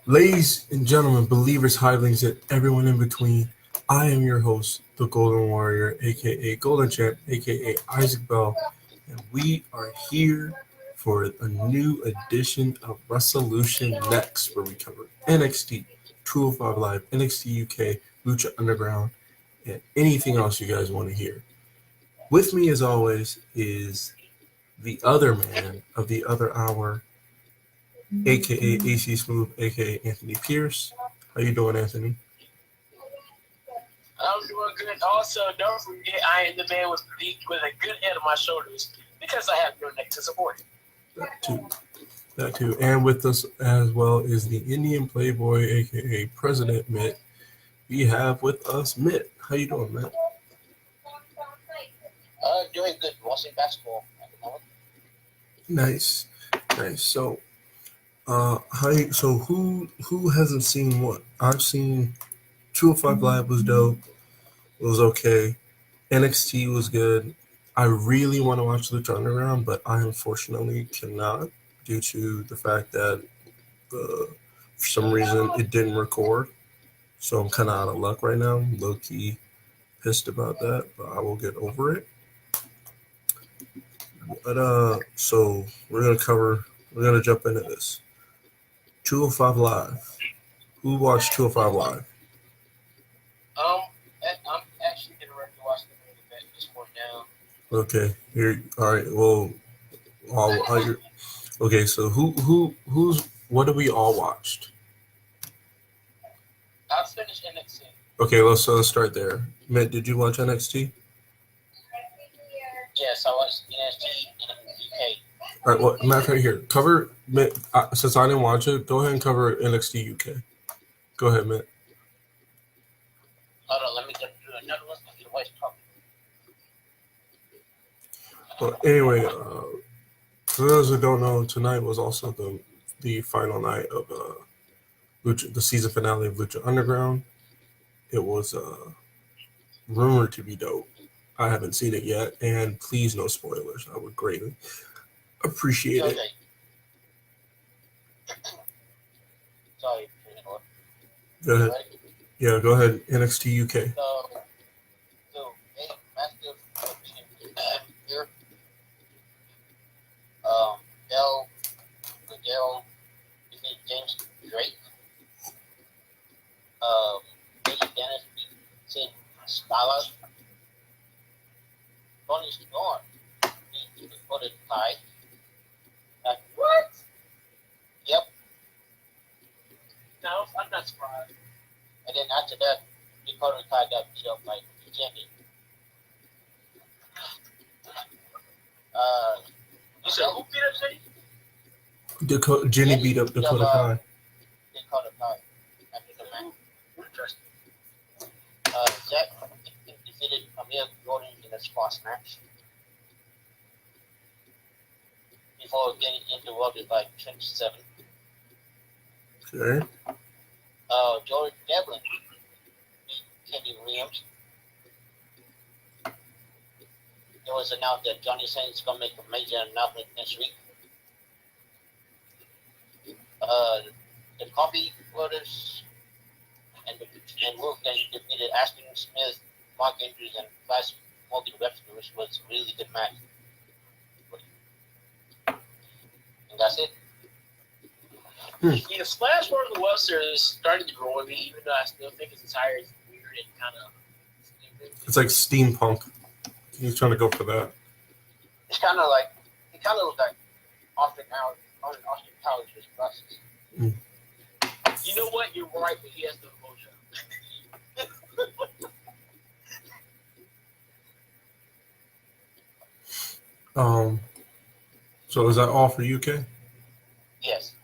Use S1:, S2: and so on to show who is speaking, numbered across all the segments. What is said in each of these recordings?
S1: Ladies and gentlemen, believers, hivelings, and everyone in between, I am your host, the Golden Warrior, aka Golden Champ, aka Isaac Bell, and we are here for a new edition of Resolution Next, where we cover NXT, 205 Live, NXT UK, Lucha Underground, and anything else you guys want to hear. With me, as always, is the other man of the other hour, aka AC Smooth, aka Anthony Pierce. How you doing, Anthony?
S2: I'm doing good. Also, don't forget I am the man with a good head on my shoulders because I have your neck to support.
S1: That too. That too. And with us as well is the Indian Playboy, aka President Mitt. We have with us Mitt. How you doing, Mitt?
S3: Doing good. Watching basketball at the moment.
S1: Nice, nice. So, who hasn't seen what? I've seen 205 Live was dope. It was okay. NXT was good. I really want to watch Lucha Underground, but I unfortunately cannot due to the fact that for some reason it didn't record. So I'm kind of out of luck right now. Low key pissed about that, but I will get over it. But so we're gonna jump into this. 205 Live. Who watched 205 Live?
S3: I'm actually getting ready to watch the main event just for now.
S1: Okay, here. All right. Well, okay. So who's what did we all watched?
S3: I've finished NXT.
S1: Okay, let's start there. Mitt, did you watch NXT?
S3: Yes, I watched NXT in the UK.
S1: All right. Well, matter of fact, here cover Mitt. Since I didn't watch it, go ahead and cover NXT UK. Go ahead, Mitt.
S3: Hold on, let me get through another one. Your voice talking.
S1: Well, anyway, for those who don't know, tonight was also the final night of Lucha, the season finale of Lucha Underground. It was rumored to be dope. I haven't seen it yet, and please no spoilers. I would greatly appreciate it.
S3: Okay. Sorry.
S1: Go ahead.
S3: Ready?
S1: Yeah, go ahead. NXT UK.
S3: So massive here. Del Miguel, James Drake. Billy Dennis beat Sid Scala. Tony Storm beat Dakota Kai. What? Yep.
S2: No, I'm not surprised.
S3: And then after that, Dakota Kai got beat up by Jimmy.
S2: You said who beat up City?
S1: Jenny beat up Dakota Kai.
S3: Dakota Kai. After the match.
S2: Interesting.
S3: Zack defeated Amir Gordon in a squash match. Before getting into Rugby by 27.
S1: Okay.
S3: George Devlin beat Kenny Williams. It was announced that Johnny Saint is going to make a major announcement next week. The Coffee Brothers and Wolfgang defeated Ashton Smith, Mark Andrews, and Flash Morgan Webster, which was a really good match. And that's it.
S2: Yeah, Splash More than Webster is starting to grow on me, even though I still think his attire is weird and kind of stupid.
S1: It's like steampunk. He's trying to go for that.
S3: It's kind of like, it kind of looks like Austin Powers with glasses.
S2: You know what? You're right, but he has no emotion.
S1: So is that all for UK?
S3: Yes.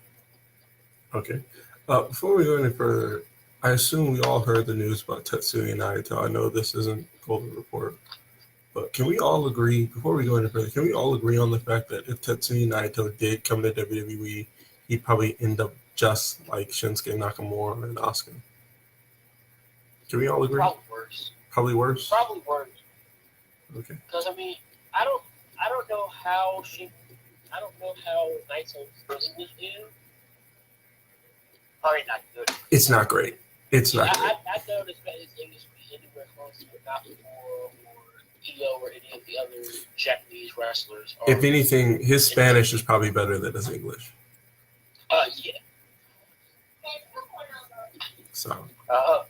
S1: Okay. Before we go any further, I assume we all heard the news about Tetsuya Naito. I know this isn't Golden Report, but can we all agree, before we go any further, can we all agree on the fact that if Tetsuya Naito did come to WWE, he'd probably end up just like Shinsuke Nakamura and Asuka? Can we all agree?
S3: Probably worse.
S1: Probably worse?
S3: Probably worse.
S1: Okay.
S2: Because I mean, I don't know how Naito's really was in.
S3: probably not good.
S1: It's not great. It's not great.
S2: I don't expect his English to be anywhere close to Nakamura or Io or any of the other Japanese wrestlers.
S1: If anything, his Spanish is probably better than his English.
S2: Yeah.
S1: So
S2: Uh,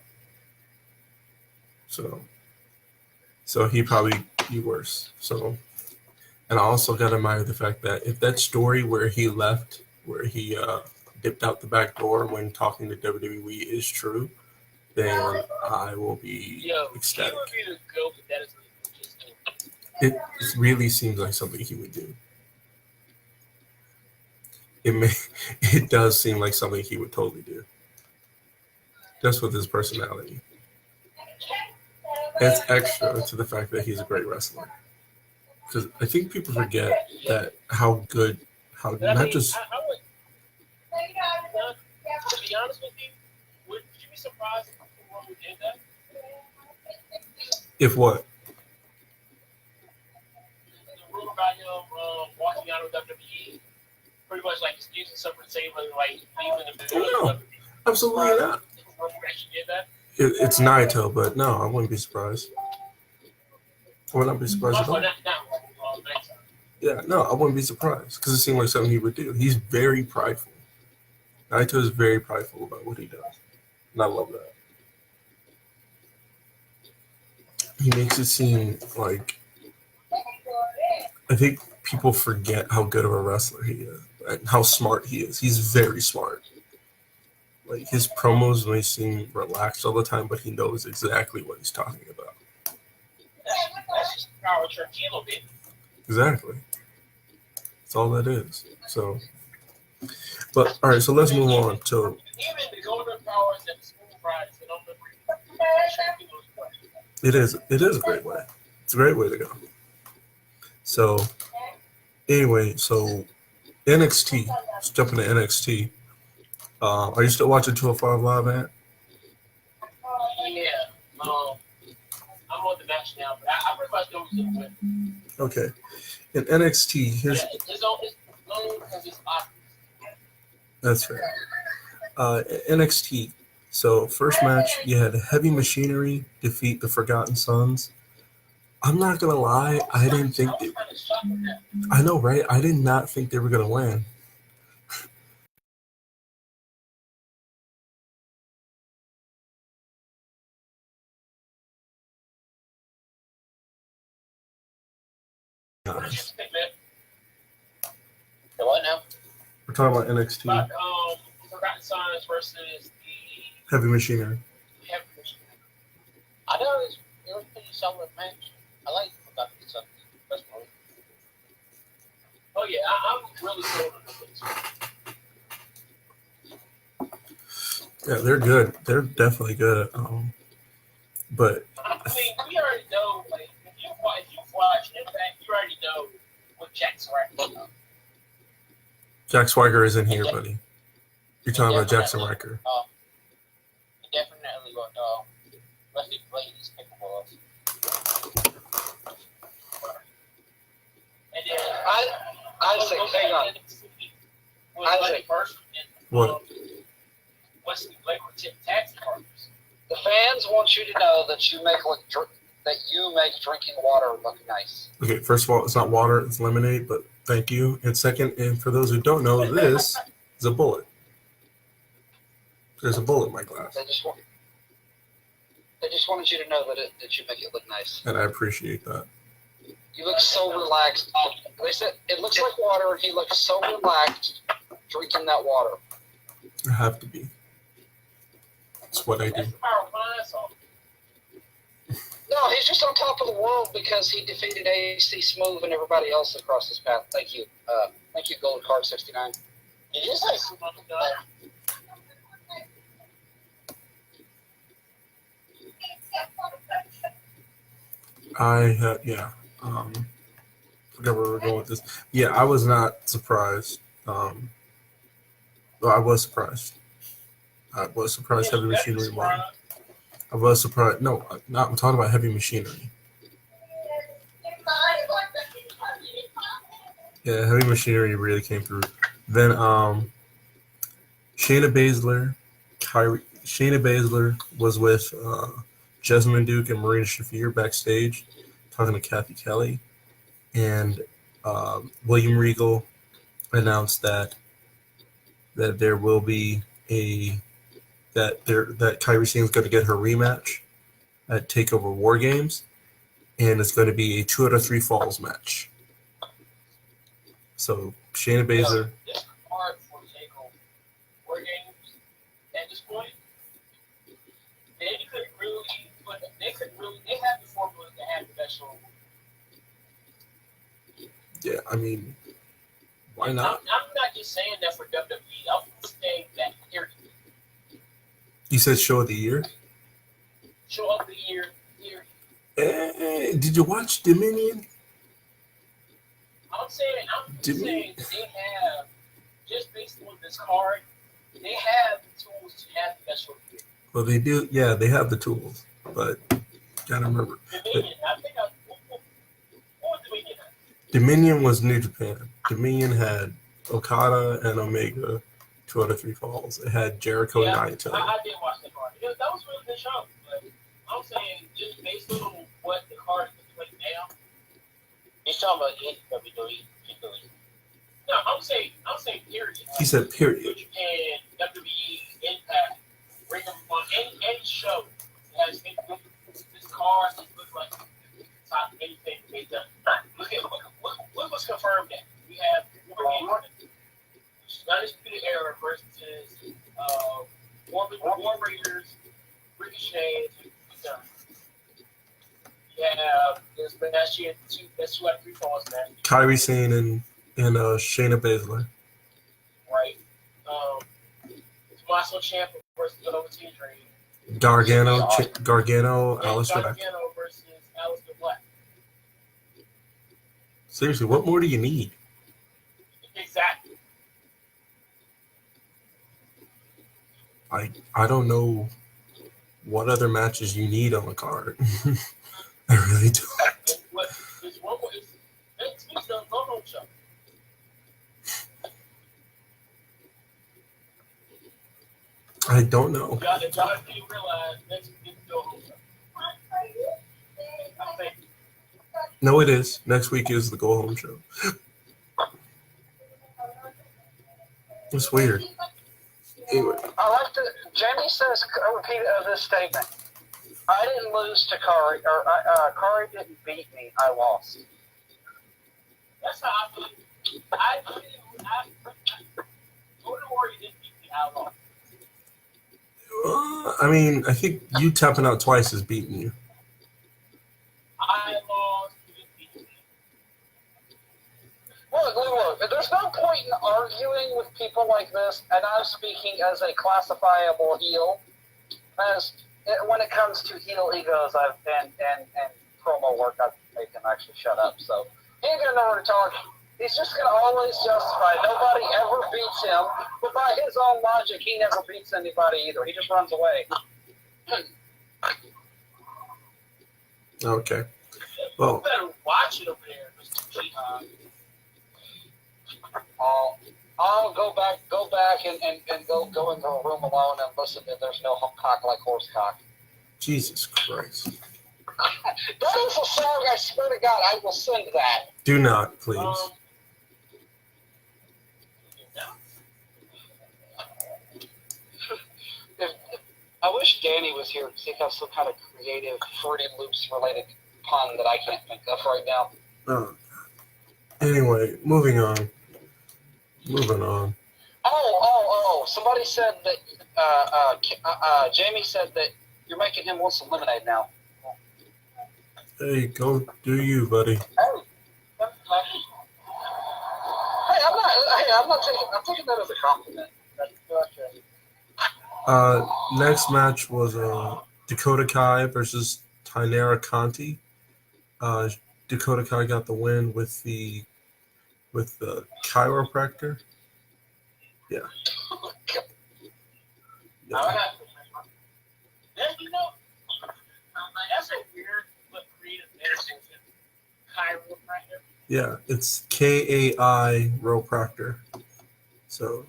S1: so he probably be worse. So, and I also got to admire the fact that if that story where he left, where he dipped out the back door when talking to WWE is true, then I will be ecstatic.
S2: He would be the GOAT, but that is just
S1: It really seems like something he would do. It does seem like something he would totally do. Just with his personality. It's extra to the fact that he's a great wrestler. Because I think people forget that how good, not just.
S2: I would, to be honest with you, would you be surprised if Nakamura did that?
S1: If what?
S2: The rumor about him walking out of WWE, pretty much like excusing himself for saying like leaving the business.
S1: No, absolutely not.
S2: Actually did that.
S1: It's Naito, but no, I wouldn't be surprised. I would not be surprised at all. Yeah, no, I wouldn't be surprised because it seemed like something he would do. He's very prideful. Naito is very prideful about what he does, and I love that. He makes it seem like I think people forget how good of a wrestler he is and how smart he is. He's very smart. Like his promos may seem relaxed all the time, but he knows exactly what he's talking about.
S2: That's just the power of Tranquilo, baby.
S1: Exactly. That's all that is. So, but all right. So let's move on to.
S2: Even the golden powers and the smooth rides that don't look
S1: It is. It is a great way. It's a great way to go. So, anyway, so NXT. Let's jump into NXT. Are you still watching 205 Live, Ant?
S2: Yeah. I'm on the match now, but I pretty much know who's going to win.
S1: Okay. In NXT, here's
S2: His own because it's obvious.
S1: that's fair. NXT. So first match, you had Heavy Machinery defeat the Forgotten Sons. I'm not gonna lie, I didn't think. I know, right? I did not think they were gonna win.
S3: The what now?
S1: We're talking about NXT.
S2: But Forgotten Sons versus the
S1: Heavy Machinery.
S2: Heavy Machinery.
S3: I know it was a pretty solid match. I like Forgotten Sons. Personally.
S2: Oh yeah, I'm really cool on this.
S1: Yeah, they're good. They're definitely good. But
S2: I mean, we already know. Like, if you watch Impact, you already know what Jack's right now.
S1: Jack Swagger is in here, buddy. You're talking about Jackson Riker.
S3: Definitely what Wesley Blade is capable of.
S2: And then
S4: Isaac, hang on. Isaac.
S1: What?
S2: Wesley Blake were tag team partners.
S4: The fans want you to know that you make drinking water look nice.
S1: Okay, first of all, it's not water, it's lemonade, but thank you. And second, and for those who don't know, this is a bullet. There's a bullet in my glass.
S4: They just wanted you to know that you make it look nice.
S1: And I appreciate that.
S4: You look so relaxed. They said it looks like water, and he looks so relaxed drinking that water.
S1: I have to be. That's what I do.
S2: That's the power of my asshole.
S4: No, he's just on top of the world because he defeated AC Smooth and everybody else across his path. Thank you. Thank you, Gold Card 69.
S2: It is like something done.
S1: Forgot where we're going with this. Yeah, I was not surprised. Well, I was surprised. Heavy Machinery won. I was surprised. No, I'm talking about Heavy Machinery. Yeah, Heavy Machinery really came through. Then Shayna Baszler Shayna Baszler was with Jessamine Duke and Marina Shafir backstage talking to Kathy Kelly, and William Regal announced that there will be that Kairi Sane's going to get her rematch at Takeover War Games, and it's going to be a 2 out of 3 falls match. So Shayna Baszler.
S2: This card for Takeover War Games at this point, they have the formula to have the best show.
S1: Yeah, I mean, why not?
S2: I'm not just saying that for WWE. I'm saying that here.
S1: You said show of the year?
S2: Show of the year.
S1: Did you watch Dominion?
S2: I'm saying that they have, just based on this card, they have the tools to have the best show of the year.
S1: Well, they do. Yeah, they have the tools, but gotta remember.
S2: Dominion, what was Dominion?
S1: Dominion was New Japan. Dominion had Okada and Omega, 2 out of 3 falls. It had Jericho and Naito.
S2: I did watch the card. That was a really good show. But I'm saying, just based on what the card is looking like now.
S3: He's talking about WWE.
S2: No, I'm saying period.
S1: He said period.
S2: New Japan, WWE, Impact, Ring of Honor, any show that has this card looks like top anything they've done. Look what's confirmed that. We have War Games, Undisputed Era versus War Raiders, Ricochet, done. We have this last year, that's 2 out of 3 falls match.
S1: Kairi Sane and Shayna Baszler.
S2: Right. Tommaso Ciampa versus Velveteen Dream.
S1: Gargano, Aleister Black.
S2: Gargano versus Aleister Black.
S1: Seriously, what more do you need?
S2: Exactly.
S1: I don't know what other matches you need on the card. I really don't.
S2: It's one more. Next week's the Go-Home Show.
S1: I don't know.
S2: Y'all didn't realize next week is the Go-Home Show. I think.
S1: No, it is. Next week is the go home show. It's weird. Anyway.
S4: I like to. Jamie says, repeat this statement. I didn't lose to Kari, or Kari didn't beat me. I lost.
S2: That's how I feel. Golden Warrior didn't beat me. I lost.
S1: I mean, I think you tapping out twice is beating you.
S2: I lost. You didn't beat me.
S4: Look, there's no point in arguing with people like this, and I'm speaking as a classifiable heel. As when it comes to heel egos, and promo work, I've made him actually shut up. So he ain't gonna know where to talk. He's just gonna always justify. Nobody ever beats him, but by his own logic, he never beats anybody either. He just runs away.
S1: Okay. Well,
S2: You better watch it over there, Mr. Jihad.
S4: I'll go back and go into a room alone and listen to There's No Cock Like Horse Cock.
S1: Jesus Christ.
S4: That is a song, I swear to God, I will sing that.
S1: Do not, please.
S4: I wish Danny was here to think of some kind of creative Fruity Loops related pun that I can't think of right now.
S1: Anyway, moving on.
S4: Oh, somebody said that, Jamie said that you're making him want some lemonade now.
S1: Hey, go do you, buddy.
S4: I'm taking that as a compliment.
S1: Next match was Dakota Kai versus Tainara Conti. Dakota Kai got the win with the chiropractor. Yeah.
S2: That's a weird but creative medicine. Chiropractor.
S1: Yeah, it's KAI Chiropractor. So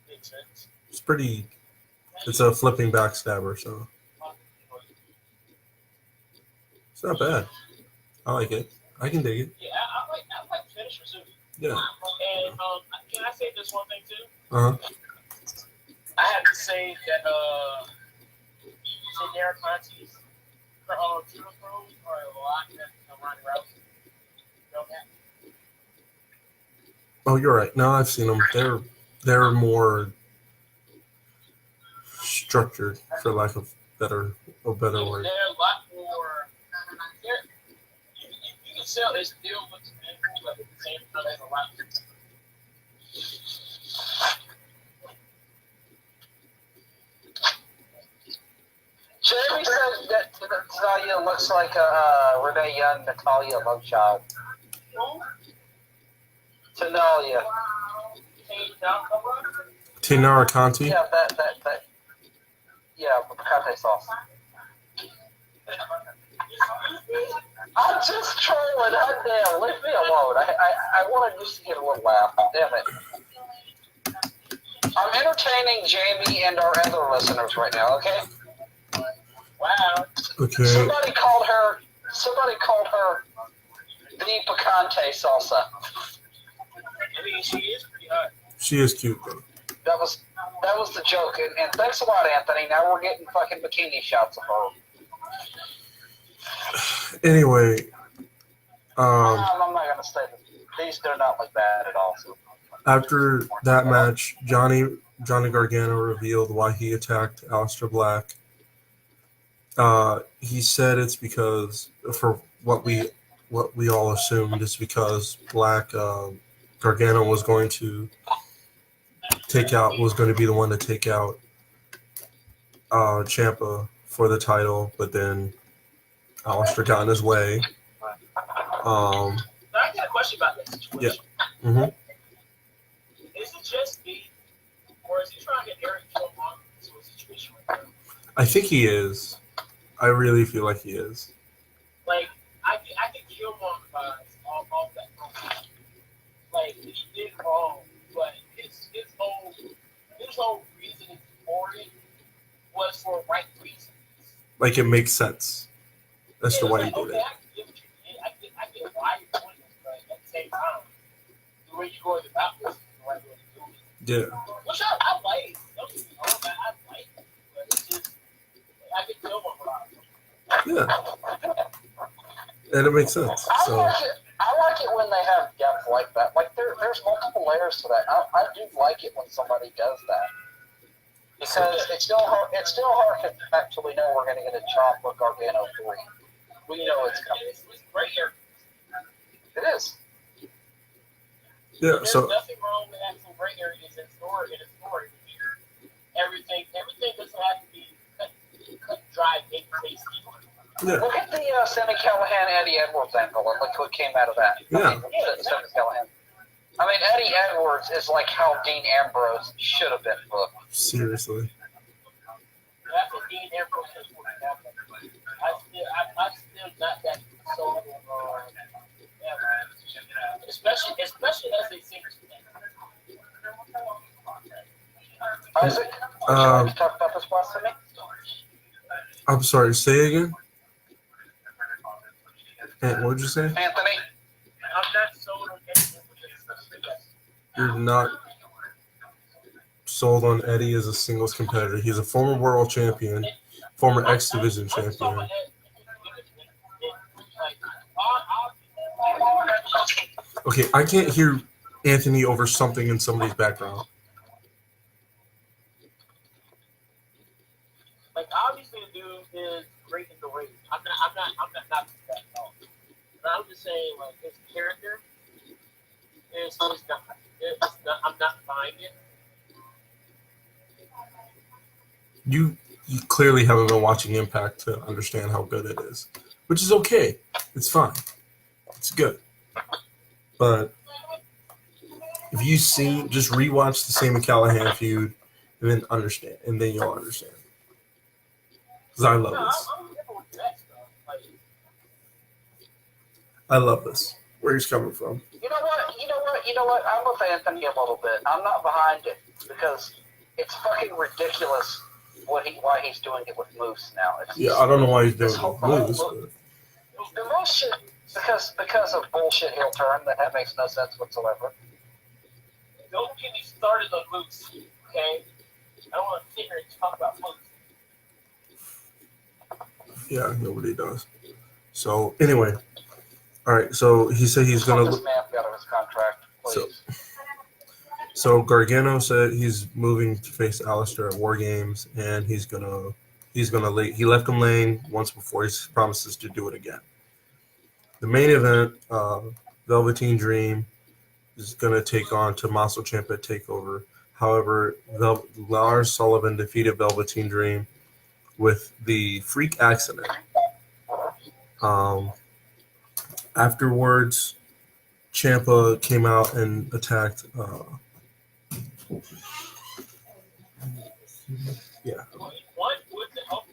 S2: Makes sense.
S1: it's pretty It's a flipping backstabber, so it's not bad. I like it. I can dig it.
S2: Yeah, I like finishers too.
S1: Yeah.
S2: And can I say this one thing too?
S1: Uh huh.
S2: I have to say that Shinera Conti's triple throws are a lot better than Ronda Rousey. You know that?
S1: Oh, you're right. No, I've seen them. They're more structured, for lack of a better word.
S2: They're a lot more. You can tell it still looks painful, but at the same time, there's a lot.
S4: Jeremy said that Talia looks like a Renee Young, Natalia love child. Talia.
S1: Taynara Conti.
S4: Yeah, that. Yeah, with the Conte sauce. I'm just trolling. Damn, leave me alone. I wanted just to get a little laugh. Damn it. I'm entertaining Jamie and our other listeners right now, okay?
S2: Wow.
S1: Okay.
S4: Somebody called her the picante salsa.
S2: I mean, she is pretty hot.
S1: She is cute though.
S4: That was the joke. And thanks a lot, Anthony. Now we're getting fucking bikini shots of her.
S1: Anyway,
S4: I'm not gonna say these. They're not like bad at all. So.
S1: after that match, Johnny Gargano revealed why he attacked Aleister Black. He said it's because, for what we all assumed, is because Gargano was going to be the one to take out Ciampa for the title, but then Aleister got in his way.
S2: I got a question about that situation.
S1: Yeah. Mm-hmm.
S2: Is it just me, or is he trying to get Eric Killmonger into a situation like that?
S1: I think he is. I really feel like he is.
S2: Like, I can Killmonger vibes off that moment. Like, he did wrong, but his whole reasoning for it was for right reasons.
S1: Like, it makes sense as to why he did it.
S2: I get why you're doing this, but at the same time, the way you're going about this is the right way to do it.
S1: Yeah.
S2: Which I like. Don't get me wrong, I like it, but it's just, I can feel more about it.
S1: Yeah. And it makes sense. So.
S4: I like it when they have depth like that. Like there's multiple layers to that. I do like it when somebody does that. Because it's still hard to actually know we're going to get a Ciampa Gargano 3. We know it's coming.
S2: It's great here.
S4: It is.
S1: Yeah.
S2: There's
S1: So.
S2: nothing wrong with having some gray areas in a story. Everything doesn't have to be cut dry, big tasty.
S1: Yeah.
S4: Look at the Sammy Callahan Eddie Edwards angle and look what came out of that.
S1: Yeah.
S4: Sammy Callahan. I mean, Eddie Edwards is like how Dean Ambrose should have been booked.
S1: Seriously.
S2: That's what Dean Ambrose has worked out. I'm still not that sold on especially as they sing.
S4: Isaac, would you like to talk about this blasphemy?
S1: I'm sorry. Say again. And what did you say?
S2: I'm
S4: Anthony?
S2: not sold on anything with this.
S1: You're not sold on Eddie as a singles competitor. He's a former world champion, former X Division champion. Okay, I can't hear Anthony over something in somebody's background.
S2: Like obviously the dude is great in the ring. I'm not that at all. But I'm just saying like his character is not. I'm not buying it.
S1: You clearly haven't been watching Impact to understand how good it is, which is okay. It's fine. It's good. But if you just rewatch the Sami Callahan feud and then understand, and then you'll understand. Because I love this.
S2: I'm different with that stuff. Like,
S1: I love this. Where he's coming from.
S4: You know what? I'm with Anthony a little bit. I'm not behind it because it's fucking ridiculous why he's doing it with Moose now.
S1: Yeah, I don't know why he's doing
S4: This whole-
S1: it with Moose, but
S4: The Moose shit, because of bullshit heel turn, that makes no sense whatsoever.
S2: Don't get me started on Moose, okay? I don't want to sit here and talk about Moose.
S1: yeah, nobody does. So anyway, all right. So he said he's
S4: Just let
S1: gonna.
S4: this man be out of his contract, please.
S1: So Gargano said he's moving to face Alistair at War Games, and he's gonna lay. He left him laying once before. He promises to do it again. The main event, Velveteen Dream is gonna take on Tommaso Ciampa at Takeover. However, Lars Sullivan defeated Velveteen Dream with the freak accident. Afterwards, Ciampa came out and attacked. Yeah.
S2: What would the help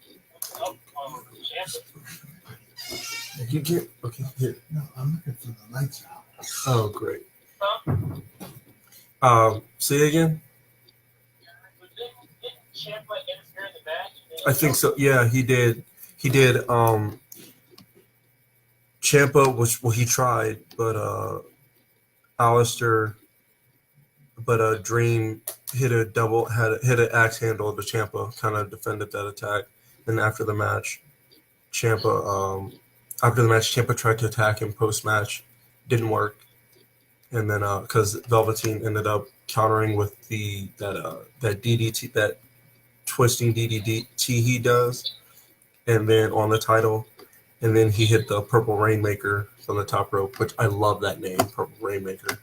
S2: Ciampa?
S1: You get okay here.
S5: No, I'm looking for the lights out.
S1: Oh, great.
S2: Huh?
S1: Say again.
S2: But didn't Ciampa interfere in the match?
S1: I think so. Yeah, he did. He did. Ciampa he tried, but Alistair, but Dream hit an axe handle to Ciampa, kind of defended that attack. And after the match, Ciampa tried to attack him post match, didn't work, and then because Velveteen ended up countering with that DDT, that twisting DDT he does, and then on the title, and then he hit the Purple Rainmaker from the top rope, which I love that name, Purple Rainmaker.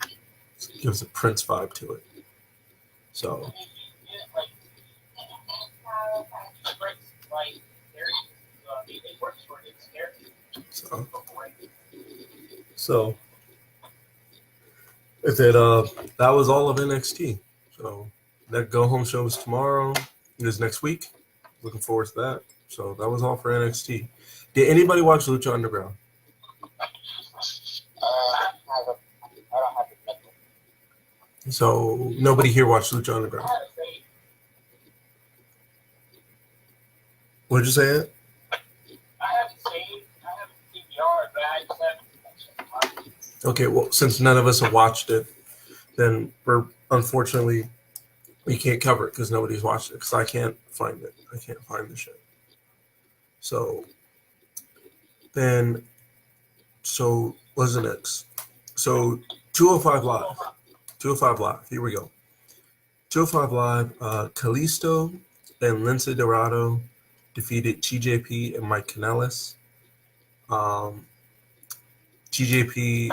S1: It gives a Prince vibe to it. So So if it that was all of NXT. So that go home show is tomorrow. It is next week. Looking forward to that. So that was all for NXT. Did anybody watch Lucha Underground?
S3: I don't have it.
S1: So nobody here watched Lucha Underground. What'd you say? It?
S2: I haven't DVR, but I just haven't.
S1: Okay, well, since none of us have watched it, then we can't cover it because nobody's watched it because I can't find it. I can't find the shit. So what's the next? So 205 Live. 205 Live. Here we go. 205 Live. Kalisto and Lince Dorado defeated TJP and Mike Kanellis. TJP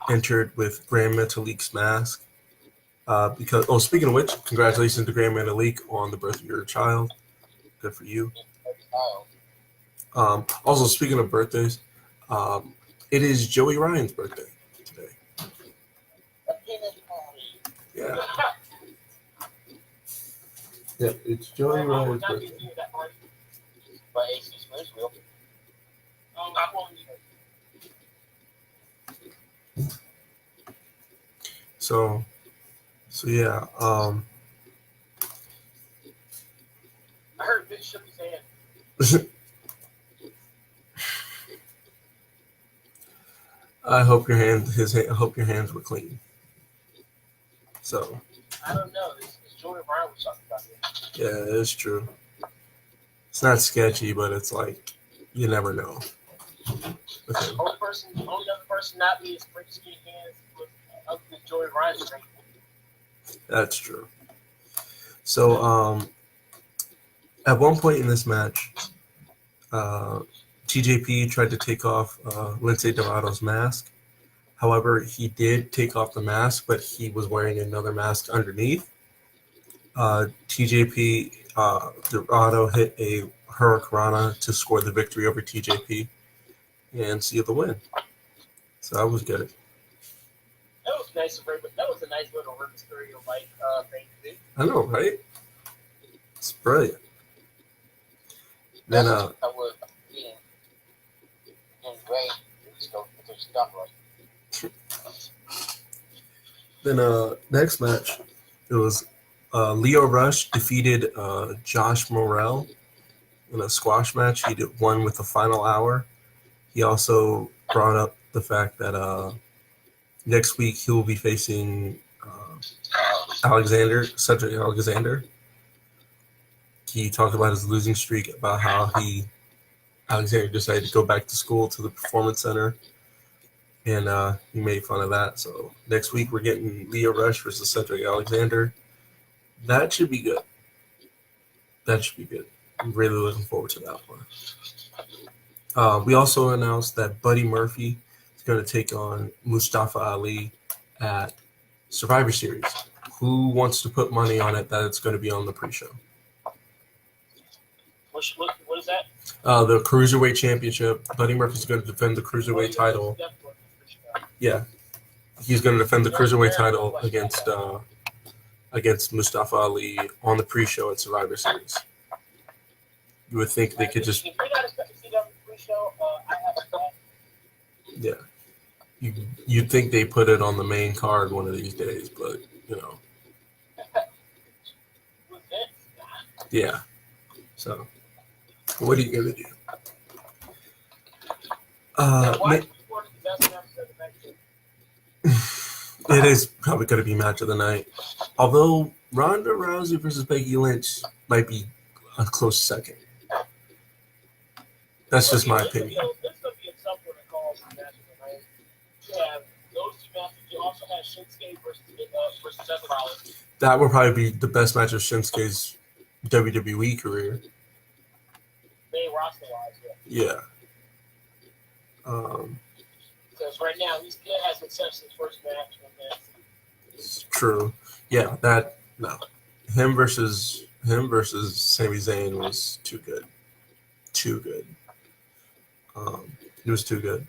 S1: entered with Grand Metalik's mask. Speaking of which, congratulations to Grand Metalik on the birth of your child. Good for you. Also, speaking of birthdays, it is Joey Ryan's birthday today. Yeah. Yeah, it's Joey Ryan's birthday.
S3: By AC Smooth Wheel.
S2: I won't either.
S1: So yeah.
S2: I heard Big shook his hand.
S1: I hope your hands were clean. So
S2: I don't know. This Joey Ryan was talking about it.
S1: yeah, it's true. It's not sketchy, but it's like you never know. Okay.
S2: Only other person not being sprint skin hands was Joey Ryan's straight.
S1: That's true. So at one point in this match, TJP tried to take off Lince Dorado's mask. However, he did take off the mask, but he was wearing another mask underneath. TJP Dorado hit a Hurricanrana to score the victory over TJP and seal the win. So that was good.
S2: That was nice of Rey, but that was a nice little Rey Mysterio like thing to do.
S1: I know, right? It's brilliant. Then
S3: I would be in great if it's done right.
S1: Then next match, it was Leo Rush defeated Josh Morrell in a squash match. He won with the final hour. He also brought up the fact that next week he will be facing Cedric Alexander. He talked about his losing streak, about how Alexander decided to go back to school to the Performance Center, and he made fun of that. So next week we're getting Leo Rush versus Cedric Alexander. That should be good. I'm really looking forward to that one. We also announced that Buddy Murphy is going to take on Mustafa Ali at Survivor Series. Who wants to put money on it that it's going to be on the pre-show?
S2: What is that?
S1: The Cruiserweight Championship. Buddy Murphy's going to defend the Cruiserweight title. Yeah. He's going to defend the Cruiserweight title against Mustafa Ali on the pre-show at Survivor Series. You would think they could just...
S2: If we got to see them pre-show, I have a thought.
S1: Yeah. You'd think they put it on the main card one of these days, but, you know. Yeah. So, what are you going to do? It is probably going to be match of the night. Although Ronda Rousey versus Becky Lynch might be a close second. That's just my opinion.
S2: There's going to be a tough one to call for match of the night. You have those two matches. You also have Shinsuke versus Seth Rollins.
S1: That would probably be the best match of Shinsuke's WWE career.
S2: Main roster-wise,
S1: yeah.
S2: Because right now he still has success in his first match with that.
S1: It's true. Yeah, him versus Sami Zayn was too good. It was too good.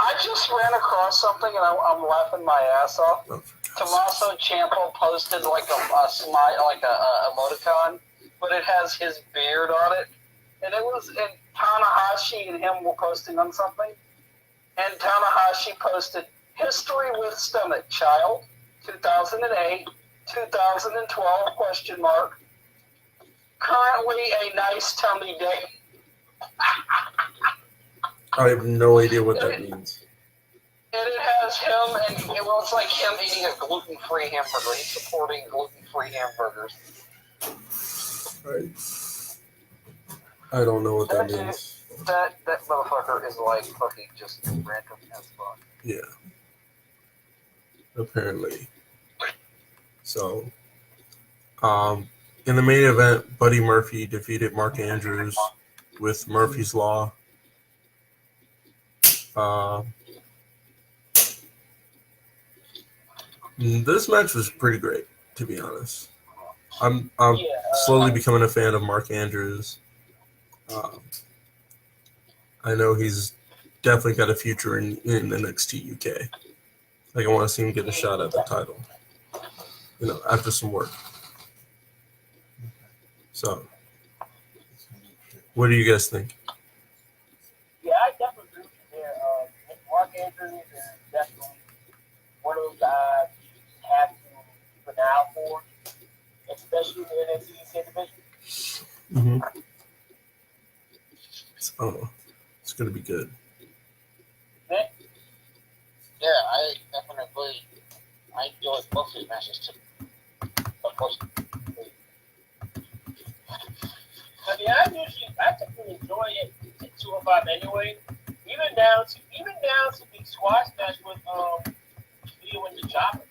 S4: I just ran across something and I'm laughing my ass off. Tommaso Ciampa posted like a smile, like a emoticon, but it has his beard on it, and Tanahashi and him were posting on something, and Tanahashi posted "History with Stomach Child, 2008, 2012 question mark. Currently a nice tummy day."
S1: I have no idea what that means.
S4: And it has him, and it's like him eating a gluten-free hamburger. He's supporting gluten-free hamburgers.
S1: I don't know what that means.
S4: That motherfucker is like fucking just random as fuck.
S1: Yeah. Apparently. So, in the main event, Buddy Murphy defeated Mark Andrews with Murphy's Law. This match was pretty great, to be honest. I'm slowly becoming a fan of Mark Andrews. I know he's definitely got a future in NXT UK. Like, I want to see him get a shot at the title, after some work. So, what do you guys think?
S2: Yeah, I definitely agree with you there. Mark Andrews is definitely one of those guys you have to keep an eye out for, especially in the NXT division.
S1: Mm-hmm. It's going to be good.
S3: Yeah, I definitely enjoyed both his matches too. Of course.
S2: I typically enjoy it at 205 anyway. Even down to the squash match with Leo and the Chopper.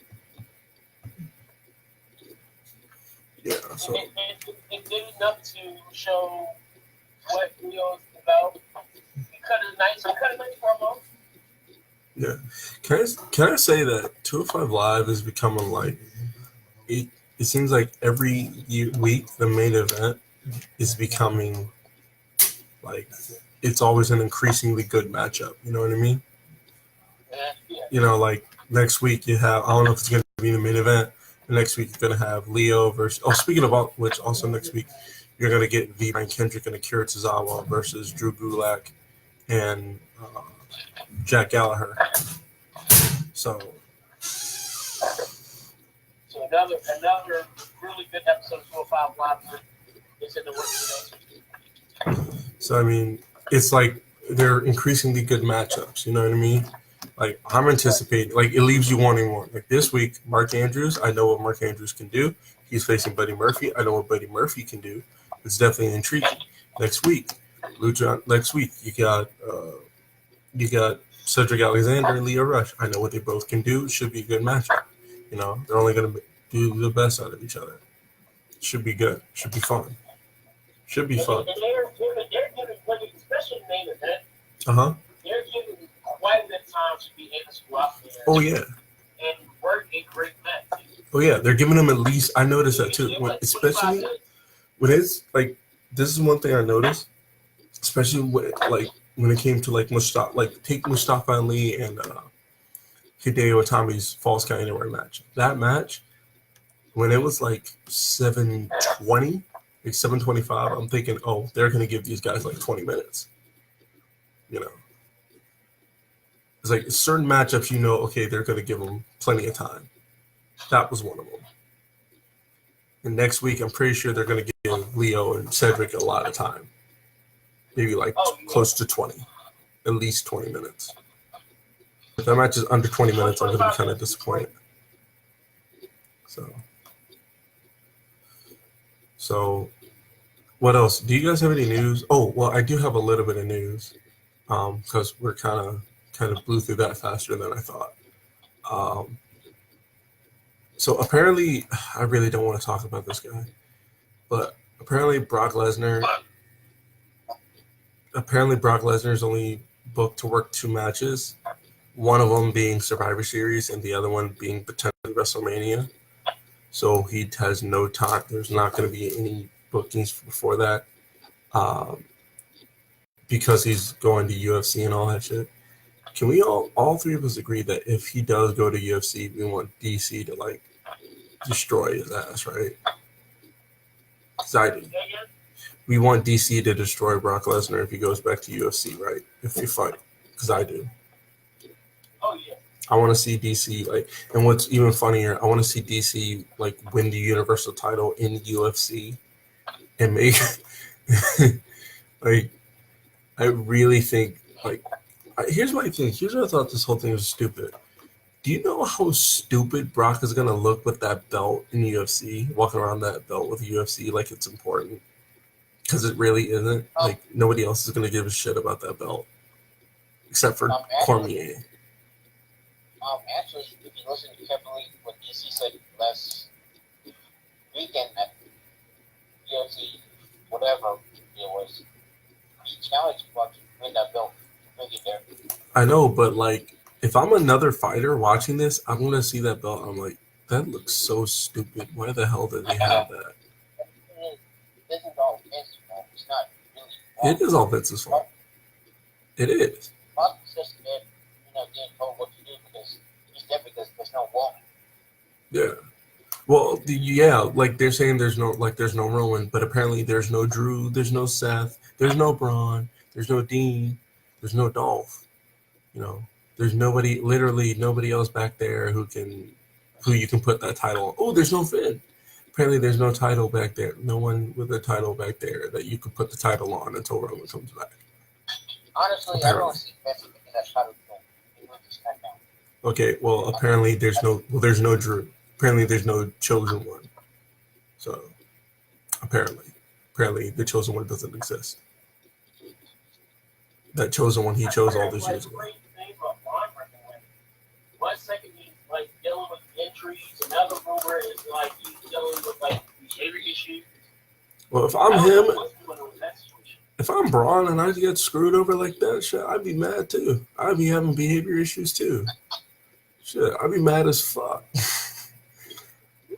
S1: Yeah, so
S2: it did enough to show what Leo's about. He cut a nice promo.
S1: yeah. Can I say that 205 Live is becoming like it seems like every week the main event is becoming like it's always an increasingly good matchup. You know what I mean?
S3: Yeah.
S1: Like next week you have, I don't know if it's going to be the main event. The next week you're going to have Leo versus, speaking of which, also next week you're going to get Brian Kendrick and Akira Tozawa versus Drew Gulak and Jack Gallagher. So
S2: another really good episode of 405 Live is in the works today.
S1: So I mean, it's like they're increasingly good matchups. You know what I mean? Like I'm anticipating, like it leaves you wanting more. Like this week, Mark Andrews. I know what Mark Andrews can do. He's facing Buddy Murphy. I know what Buddy Murphy can do. It's definitely intriguing. Next week, Lucha. Next week, you got Cedric Alexander and Leo Rush. I know what they both can do. It should be a good matchup. You know, they're only going to do the best out of each other. Should be good. Should be fun. Should be fun.
S2: And they're giving, especially the main event, they're giving quite a bit of time to be able to go out there.
S1: Oh yeah.
S2: And work a great match.
S1: Oh yeah, they're giving them at least. I noticed that too. Especially when it's like this is one thing I noticed, especially when it came to like Mustafa, like take Mustafa Ali and Hideo Itami's Falls Count Anywhere match. That match, when it was like 7:20, like 7:25, I'm thinking, oh, they're gonna give these guys like 20 minutes. You know, it's like certain matchups, you know, okay, they're gonna give them plenty of time. That was one of them. And next week, I'm pretty sure they're going to give Leo and Cedric a lot of time. Maybe like close to 20. At least 20 minutes. If that match is under 20 minutes, I'm going to be kind of disappointed. So, what else? Do you guys have any news? Oh, well, I do have a little bit of news. Because we're kind of blew through that faster than I thought. So apparently, I really don't want to talk about this guy, but apparently Brock Lesnar is only booked to work 2 matches, one of them being Survivor Series and the other one being potentially WrestleMania. So he has no time. There's not going to be any bookings before that because he's going to UFC and all that shit. Can we all three of us agree that if he does go to UFC, we want DC to like destroy his ass, right? Because I do. We want DC to destroy Brock Lesnar if he goes back to UFC, right? If they fight, because I do.
S2: Oh yeah.
S1: I want to see DC like, and what's even funnier, I want to see DC like win the Universal title in UFC and make like. I really think like. Here's my thing. Here's what I thought this whole thing was stupid. Do you know how stupid Brock is going to look with that belt in UFC, walking around that belt with UFC like it's important? Because it really isn't. Like, nobody else is going to give a shit about that belt. Except for Cormier.
S3: Actually, if you listen carefully what DC said last weekend at UFC, whatever it was, he challenged Brock to win that belt.
S1: I know, but like, if I'm another fighter watching this, I'm gonna see that belt. I'm like, that looks so stupid. Why the hell did they have that?
S3: This is all Vince's fault. It's not really.
S1: It is all Vince's fault. It is.
S3: Brock is just getting told what to do because he's there because there's no wall.
S1: Yeah. Well, yeah, like they're saying there's no Roman, but apparently there's no Drew, there's no Seth, there's no Braun, there's no Dean. There's no Dolph, you know. There's literally nobody else back there who you can put that title on. Oh, there's no Finn. Apparently, there's no title back there. No one with a title back there that you could put the title on until Roman comes back.
S3: Honestly, I don't see Vince picking that title.
S1: Okay, well, apparently there's no Drew. Apparently, there's no chosen one. So, apparently, the chosen one doesn't exist. That chosen one he chose all these years ago.
S2: One second he's like dealing with injuries, another rumor is like he's dealing with like behavior issues.
S1: Well, if I'm him, if I'm Braun and I get screwed over like that, shit, I'd be mad too. I'd be having behavior issues too. Shit, I'd be mad as fuck.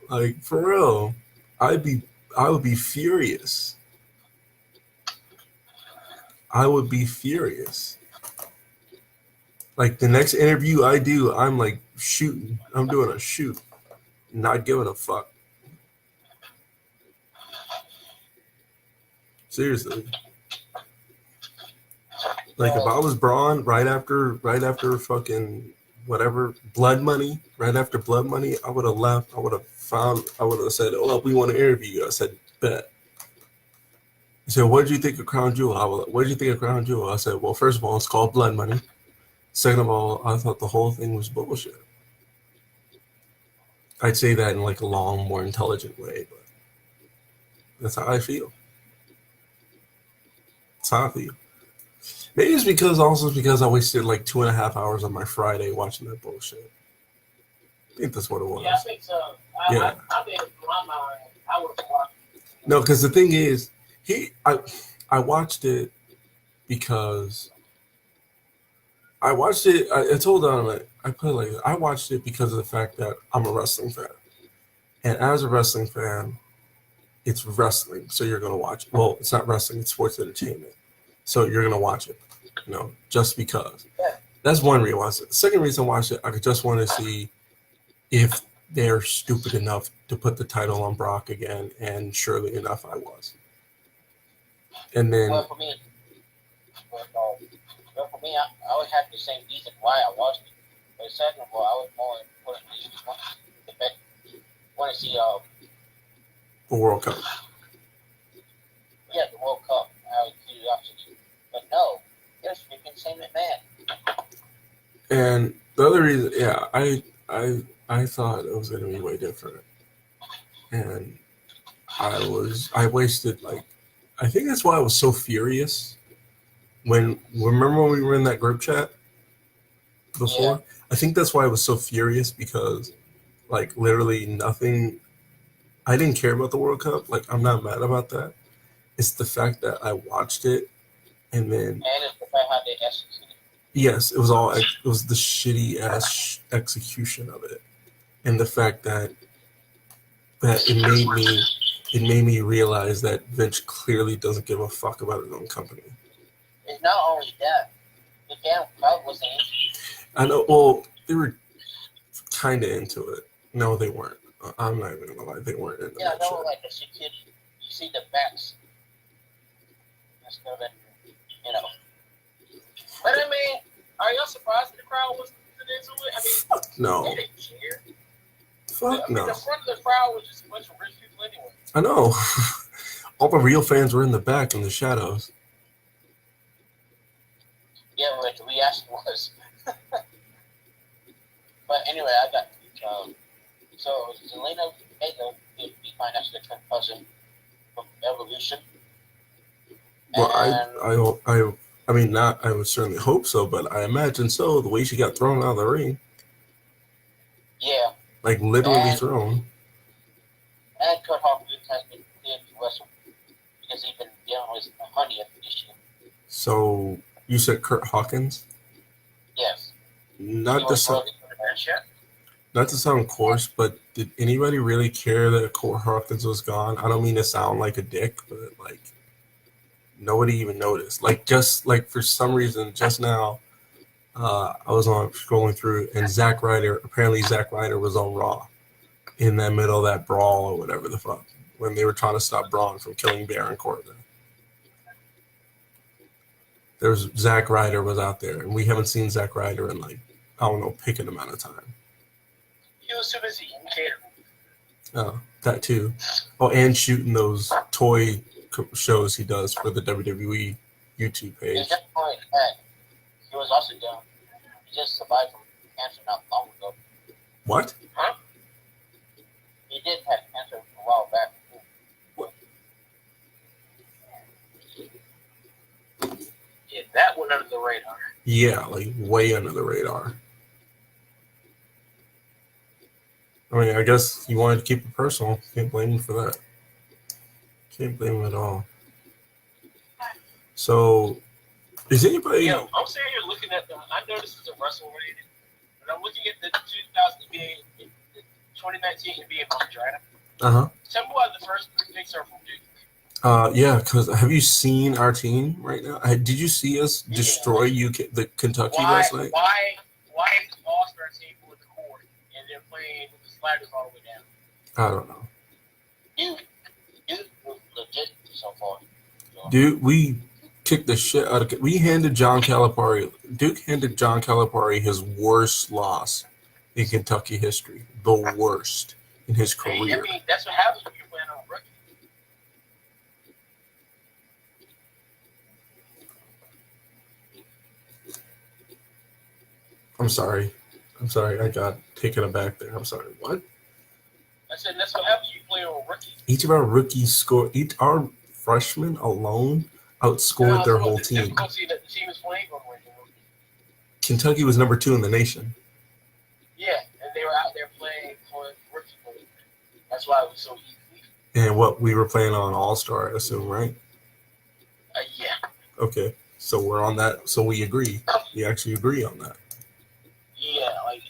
S1: Like for real, I would be furious. I would be furious. Like the next interview I do, I'm like shooting. I'm doing a shoot. Not giving a fuck. Seriously. Like if I was Braun right after fucking whatever Blood Money, right after Blood Money, I would have left. I would have said, "Oh, we want to interview you." I said, "Bet." He said, "What did you think of Crown Jewel?" "What did you think of Crown Jewel?" I said, "Well, first of all, it's called Blood Money. Second of all, I thought the whole thing was bullshit." I'd say that in like a long, more intelligent way, but that's how I feel. That's how I feel. Maybe it's because I wasted like 2.5 hours on my Friday watching that bullshit. I think that's what it was.
S2: Yeah, I think so.
S1: Yeah.
S2: I think in my mind, I would have watched.
S1: No, because the thing is, I watched it because I watched it. I told them I put it like this, I watched it because of the fact that I'm a wrestling fan, and as a wrestling fan, it's wrestling, so you're gonna watch it. Well, it's not wrestling; it's sports entertainment, so you're gonna watch it. Just because. That's one reason I watched it. The second reason I watched it, I just want to see if they're stupid enough to put the title on Brock again, and surely enough, I was. And then,
S3: Well, for me, I would have the same reason why I watched it. But second of all, I was more importantly want to see
S1: the World Cup.
S3: Yeah, the World Cup out of curiosity. But no, it's freaking Shane McMahon.
S1: And the other reason, yeah, I thought it was going to be way different, and I wasted like, I think that's why I was so furious remember when we were in that group chat before? Yeah. I think that's why I was so furious, because like literally nothing, I didn't care about the World Cup. Like, I'm not mad about that. It's the fact that I watched it and then.
S3: And it's the fact how they executed.
S1: Yes, it was the shitty ass execution of it, and the fact that it made me realize that Vince clearly doesn't give a fuck about his own company.
S3: It's not only that, the damn crowd wasn't into it.
S1: I know. Well, they were kind of into it. No, they weren't. I'm not even gonna lie, they weren't into
S3: Yeah,
S1: that
S3: no,
S1: shit.
S3: like the security, you see the backs.
S2: But I mean, are y'all surprised that the crowd wasn't into it? I mean,
S1: Fuck no.
S2: They didn't care.
S1: Fuck no.
S2: The front of the crowd was just a bunch of rich people anyway.
S1: I know. All the real fans were in the back in the shadows.
S3: Yeah, but the reaction was. But anyway, I got so Zelina Vega did be financially cousin from Evolution.
S1: Well, I mean, not. I would certainly hope so, but I imagine so. The way she got thrown out of the ring,
S3: yeah,
S1: like literally thrown.
S3: And Kurt Hawkins has been cleared to wrestle because he's been dealing with a hernia issue.
S1: So you said Kurt Hawkins?
S3: Yes.
S1: Not to sound coarse, but did anybody really care that Kurt Hawkins was gone? I don't mean to sound like a dick, but like nobody even noticed. Like, just like for some reason, just now, I was scrolling through, and Zack Ryder was on Raw in the middle of that brawl or whatever the fuck, when they were trying to stop Braun from killing Baron Corbin. Zack Ryder was out there, and we haven't seen Zack Ryder in like, I don't know, pick an amount of time.
S2: He was too busy eating catering.
S1: Oh, that too. Oh, and shooting those toy shows he does for the WWE YouTube page.
S3: He's just going back. He was also doing. He just survived from cancer not long ago.
S1: What?
S2: Huh?
S3: He did have cancer a while back.
S2: Yeah, that went under the radar.
S1: Yeah, like way under the radar. I mean, I guess he wanted to keep it personal. Can't blame him for that. Can't blame him at all. So, is anybody?
S2: Yo, I'm sitting here looking at I know this is a wrestle rated, but I'm looking at the 2019 NBA mock draft. Tell me why the first 3 picks are from Duke.
S1: Yeah, because have you seen our team right now? Did you see us destroy the Kentucky last night?
S2: Why is the All-Star team with the court and they're playing with the sliders all the way down?
S1: I don't know.
S3: Dude was legit so far.
S1: Dude, kicked the shit out of. We handed John Calipari. Duke handed John Calipari his worst loss in Kentucky history. The worst in his
S2: Hey,
S1: career.
S2: I mean, that's what happens when you're playing on rookie.
S1: I'm sorry. I got taken aback there. I'm sorry. What?
S2: I said that's what happens when you play on rookie.
S1: Each of our rookies scored. Our freshmen alone outscored their whole team.
S2: The team is playing on rookie.
S1: Kentucky was number 2 in the nation.
S2: Yeah, and they were out there playing for rookie. That's why it was so easy.
S1: And what we were playing on All-Star, I assume, right?
S2: Yeah.
S1: Okay. So we're on that. So we agree. We actually agree on that.
S2: Yeah, like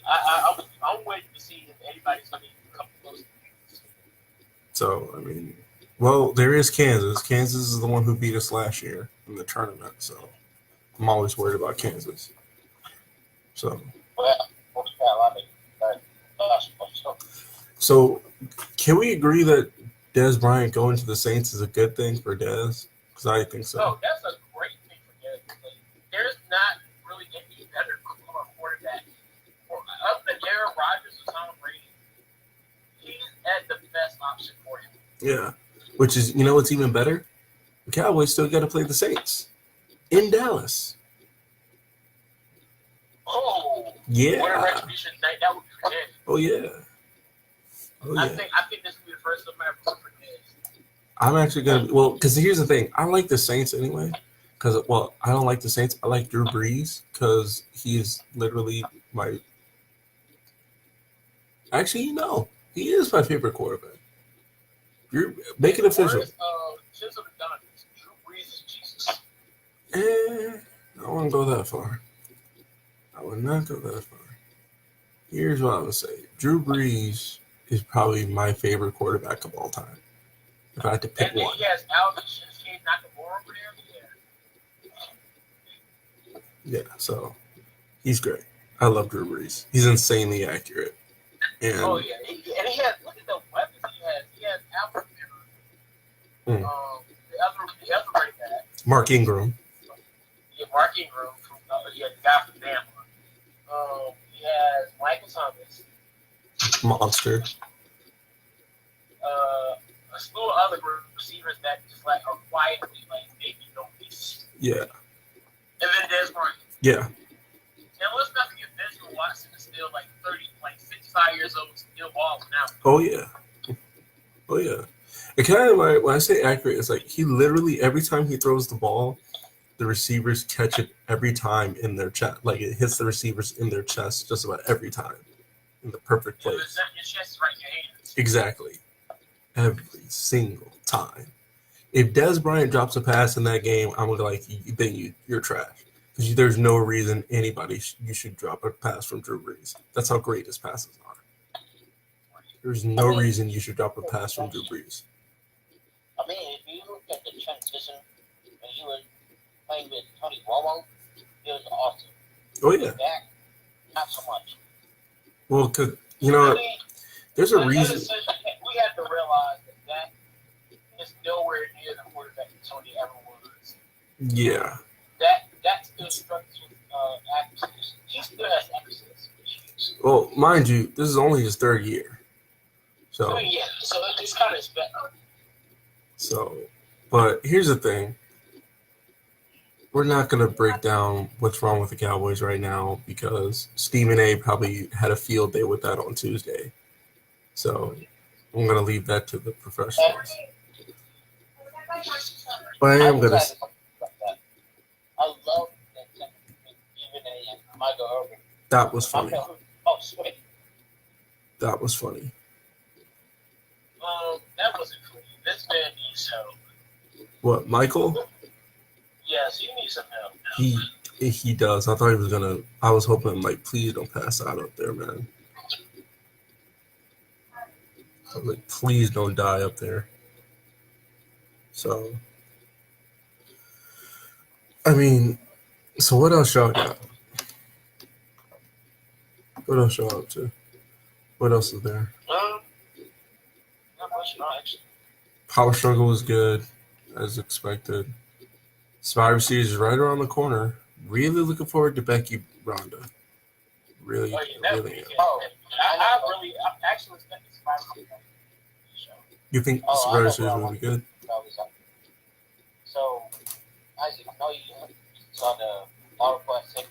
S2: I'm waiting to see if anybody's going to come close.
S1: So, I mean, well, there is Kansas. Kansas is the one who beat us last year in the tournament. So I'm always worried about Kansas. So, so can we agree that Dez Bryant going to the Saints is a good thing for Dez? Because I think so.
S2: Oh, that's a great thing for Dez. Because there's not really any better quarterback. Other than Aaron Rodgers or Tom Brady, he's at the best option for him.
S1: Yeah. Which is, you know what's even better? The Cowboys still got to play the Saints in Dallas.
S2: Oh,
S1: Yeah.
S2: what a retribution night that would be for Dez.
S1: Oh, yeah. Oh,
S2: I
S1: yeah.
S2: think this will be the first time I ever for Dez.
S1: I'm actually going to, well, because here's the thing. I like the Saints anyway. Because, well, I don't like the Saints. I like Drew Brees because he is literally my, actually, no, he is my favorite quarterback. Make it official.
S2: Chisholm and Donovan, Drew Brees is Jesus.
S1: I wouldn't go that far. I would not go that far. Here's what I would say. Drew Brees is probably my favorite quarterback of all time. If I had to pick
S2: And then
S1: one.
S2: he has Alvin Shinsuke Nakamura over there.
S1: Yeah, so he's great. I love Drew Brees. He's insanely accurate. And
S2: Oh yeah, and he has. Look at the weapons he has. He has Alvin Kamara. The other running back.
S1: Mark Ingram.
S2: Yeah, Mark Ingram from the guy from Bama. He has Michael Thomas.
S1: Monster.
S2: A slew of other receivers that just like are quietly like making noise.
S1: Yeah.
S2: And then Dez Bryant.
S1: Yeah.
S2: And let's not forget Denzel Watson is still like 65 years old, still balling out.
S1: Oh yeah. Oh yeah. It kind of like when I say accurate, it's like he literally every time he throws the ball, the receivers catch it every time in their chest. Like it hits the receivers in their chest just about every time in the perfect
S2: Your
S1: place.
S2: chest is right in your hands.
S1: Exactly. Every single time. If Dez Bryant drops a pass in that game, I'm gonna be like, then you're trash. Because there's no reason you should drop a pass from Drew Brees. That's how great his passes are. There's no reason you should drop a pass from Drew Brees.
S3: I mean, if you look at the transition when you were playing with Tony Romo, it was awesome.
S1: Oh yeah.
S3: Back, not so much.
S1: Well, because you know, there's a
S2: But
S1: reason.
S2: we have to realize that is nowhere near the quarterback that Tony ever was.
S1: Yeah.
S2: That still struggles with accuracy. He still has accuracy issues.
S1: Well, mind you, this is only his third year. So,
S2: I mean, yeah, so it's kind of expected.
S1: But here's the thing. We're not going to break down what's wrong with the Cowboys right now because Stephen A. probably had a field day with that on Tuesday. So I'm going to leave that to the professionals. But I am going to.
S3: I love that Stephen A. and Michael Irvin.
S1: That was funny.
S3: Oh, sweet.
S1: That was funny.
S2: That wasn't funny. This man needs help.
S1: What, Michael?
S2: Yes, he needs some help now.
S1: He does. I thought he was gonna. I was hoping, like, please don't pass out up there, man. I was like, please don't die up there. So, I mean, so what else y'all got? What else y'all up to? What else is there?
S2: Not much, no, actually.
S1: Power struggle was good, as expected. Survivor Series is right around the corner. Really looking forward to Becky Ronda. Really,
S2: Oh, yeah, that would
S1: really
S2: be
S1: am.
S2: good. I'm actually expecting Survivor Series show.
S1: You think
S3: Oh, I
S1: Survivor
S3: know,
S1: Series
S3: bro.
S1: will be good?
S3: So, Isaac, I know you saw the article I sent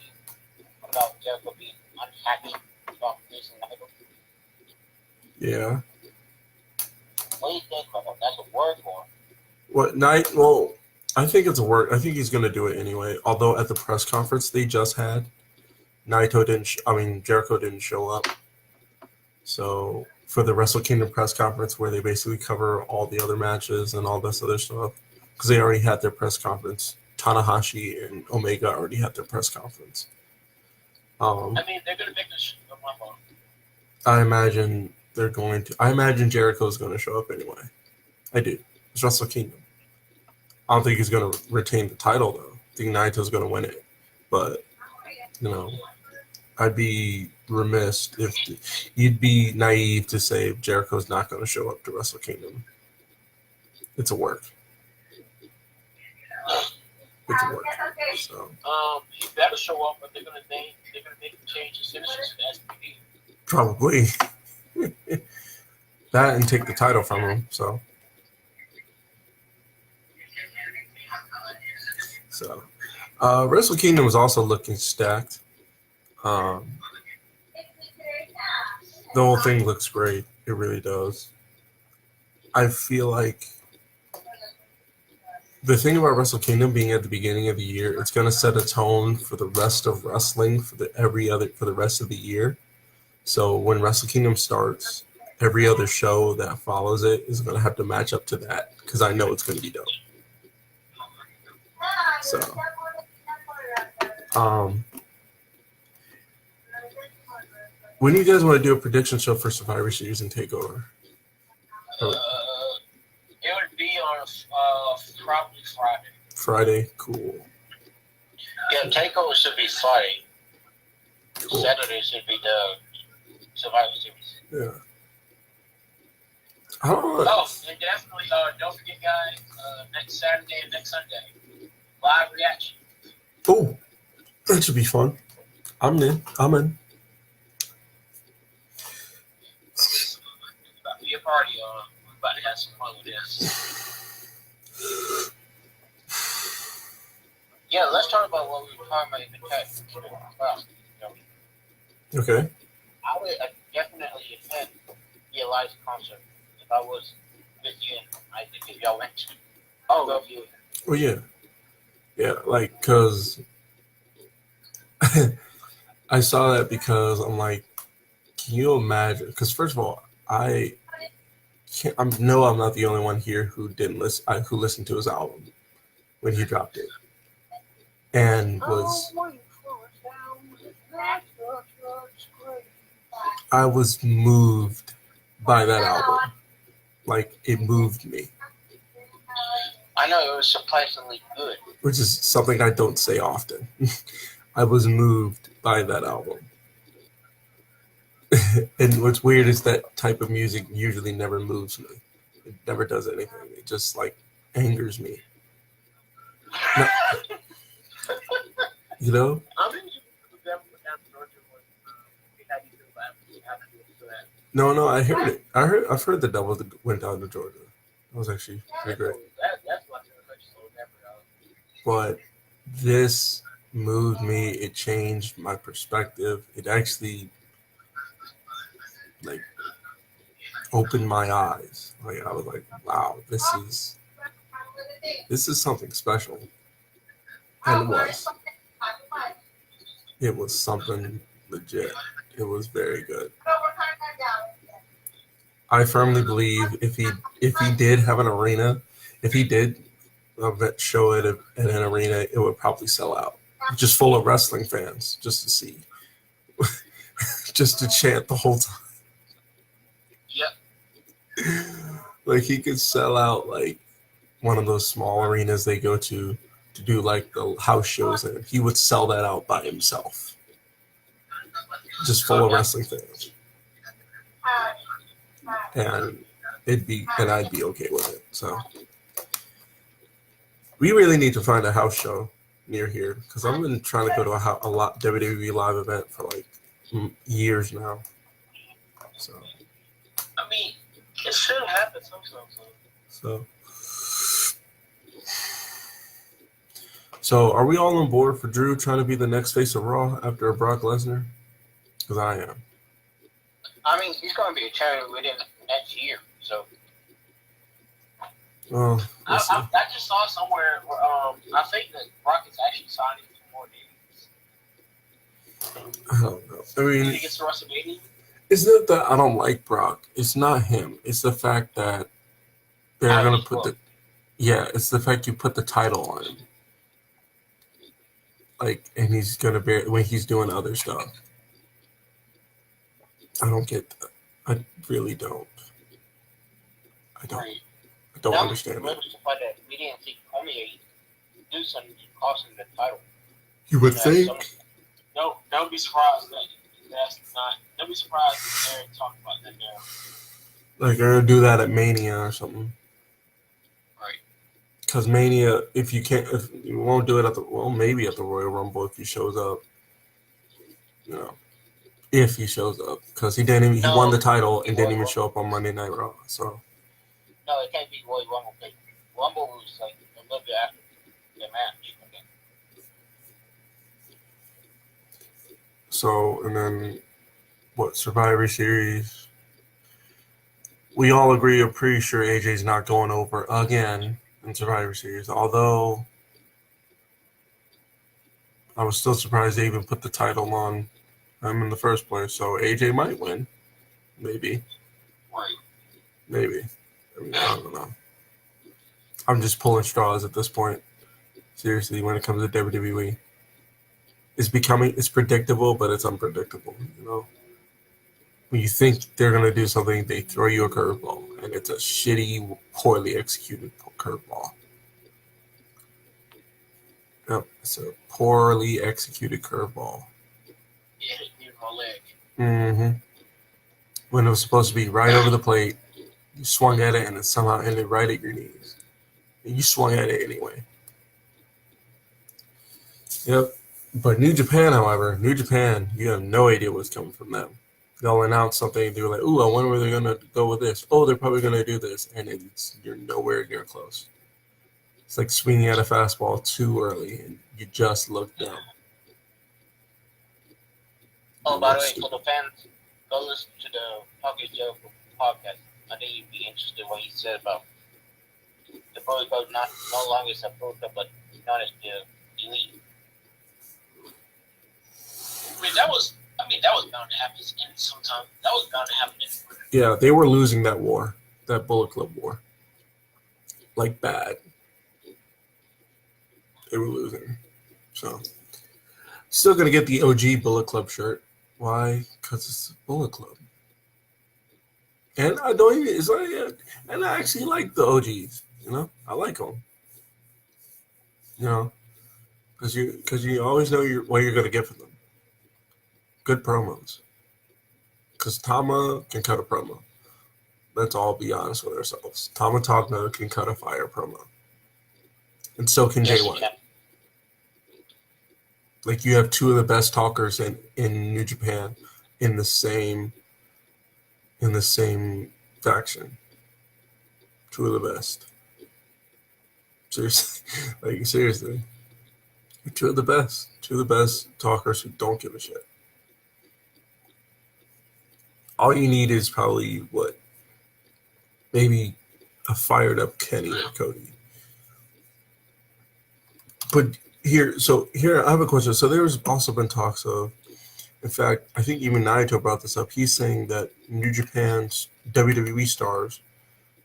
S3: you about Jericho being unhappy about facing Michael.
S1: Yeah.
S3: What do you think about that? That's a word for him.
S1: What night? Well, I think it's a work. I think he's going to do it anyway. Although at the press conference they just had, Jericho didn't show up. So for the Wrestle Kingdom press conference where they basically cover all the other matches and all this other stuff, because they already had their press conference. Tanahashi and Omega already had their press conference.
S2: I mean, they're gonna make this my fault.
S1: I imagine they're going to. I imagine Jericho's going to show up anyway. I do. It's Wrestle Kingdom. I don't think he's going to retain the title though. I think Naito's going to win it, but I'd be remiss if you'd be naive to say Jericho's not going to show up to Wrestle Kingdom. It's a work. It's a work. So
S2: He better show up, but they're gonna make him change his finishes to SPD.
S1: probably that and take the title from him. So Wrestle Kingdom was also looking stacked. The whole thing looks great. It really does. I feel like the thing about Wrestle Kingdom being at the beginning of the year, it's going to set a tone for the rest of wrestling for the rest of the year. So when Wrestle Kingdom starts, every other show that follows it is going to have to match up to that because I know it's going to be dope. So, when do you guys want to do a prediction show for Survivor Series and Takeover?
S2: It would be on probably Friday.
S1: Friday, cool.
S3: Yeah, Takeover should be Friday.
S1: Cool.
S3: Saturday should be the Survivor Series.
S1: Yeah. I don't know.
S2: Oh, and definitely don't forget, guys. Next Saturday and next Sunday, live reaction.
S1: Oh, that should be fun. I'm in.
S2: It's about to be a party. We're about to have some fun with this.
S3: Yeah, let's talk about what we were talking about in the chat.
S1: Okay.
S3: I would definitely attend the Elias concert if I was with you and I think if y'all went to.
S2: Oh, yeah.
S1: Well, yeah. Yeah, like, because I saw that because I'm like, can you imagine? Because first of all, I know I'm not the only one here who didn't listen, who listened to his album when he dropped it, and I was moved by that album. Like, it moved me,
S3: I know it was surprisingly good.
S1: which is something I don't say often. I was moved by that album. And what's weird is that type of music usually never moves me. It never does anything. It just, like, angers me. No. You know?
S2: I'm in down to Georgia when we had you do that.
S1: No, I heard it. I've heard the Devil went down to Georgia. That was actually pretty great.
S2: That's what I never.
S1: But this moved me. It changed my perspective. It actually, like, opened my eyes. Like, I was like, wow, this is something special. And it was something legit. It was very good. I firmly believe if he did have an arena, if he did show it at an arena, it would probably sell out, just full of wrestling fans, just to see, just to chant the whole time.
S2: Yep.
S1: Like, he could sell out like one of those small arenas they go to do like the house shows in. He would sell that out by himself, just full of wrestling fans, and I'd be okay with it. So We really need to find a house show near here because I've been trying to go to a lot WWE live event for like years now. So.
S2: I mean, it should happen sometime.
S1: So, are we all on board for Drew trying to be the next face of Raw after Brock Lesnar? Because I am.
S3: I mean, he's going to be a champion within next year, so.
S1: Well,
S2: I just saw somewhere where I think that Brock is actually signing for more days.
S1: I don't know. I
S2: When
S1: mean,
S2: he gets to WrestleMania.
S1: it's not that I don't like Brock. It's not him. It's the fact that they're going to put the. Yeah, it's the fact you put the title on him. Like, and he's going to be when he's doing other stuff. I don't get that. I really don't. I don't understand that.
S3: That we didn't see Cormier do something to cost him the title.
S1: You would think.
S2: No, don't be surprised that's not. Don't be surprised if they're talking about that now.
S1: Like, they're going to do that at Mania or something.
S2: Right.
S1: Because Mania, if you won't do it maybe at the Royal Rumble if he shows up. You know, if he shows up, because he won the title and didn't even show up on Monday Night Raw. So.
S3: No, it can't be Royal Rumble. Rumble was like a little bit after the match. Okay.
S1: So, and then what? Survivor Series. We all agree. I'm pretty sure AJ's not going over again in Survivor Series. Although I was still surprised they even put the title on him in the first place. So AJ might win, maybe.
S2: Right.
S1: Maybe. I mean, I don't know. I'm just pulling straws at this point. Seriously, when it comes to WWE, it's predictable, but it's unpredictable. You know, when you think they're gonna do something, they throw you a curveball, and it's a shitty, poorly executed curveball. Yep, it's a poorly executed curveball.
S2: Yeah, it hit my leg.
S1: Mm-hmm. When it was supposed to be right over the plate, you swung at it, and it somehow ended right at your knees. And you swung at it anyway. Yep. But New Japan, however, you have no idea what's coming from them. They'll announce something. They're like, "Ooh, I wonder where they're gonna go with this. Oh, they're probably gonna do this," and you're nowhere near close. It's like swinging at a fastball too early, and you just look dumb.
S3: Oh, by the way, for the fans, go listen to the Pocket Joe podcast. I think you'd be interested in what he said about the Bullet Club no longer is a Bullet Club, but known as the Elite.
S2: That was bound to happen in sometime. That was bound to happen anywhere.
S1: Yeah, they were losing that war, that Bullet Club war. Like bad. They were losing. So, still gonna get the OG Bullet Club shirt. Why? Because it's a Bullet Club. And I don't even. It's like, and I actually like the OGs. You know, I like them. You know, because you always know what you're gonna get from them. Good promos. Because Tama can cut a promo. Let's all be honest with ourselves. Tama Tonga can cut a fire promo. And so can Jay White. Like, you have two of the best talkers in New Japan in the same faction. Two of the best. Seriously. Two of the best talkers who don't give a shit. All you need is probably maybe a fired up Kenny or Cody. But here I have a question. So there's also been talks of, in fact, I think even Naito brought this up. He's saying that New Japan's WWE stars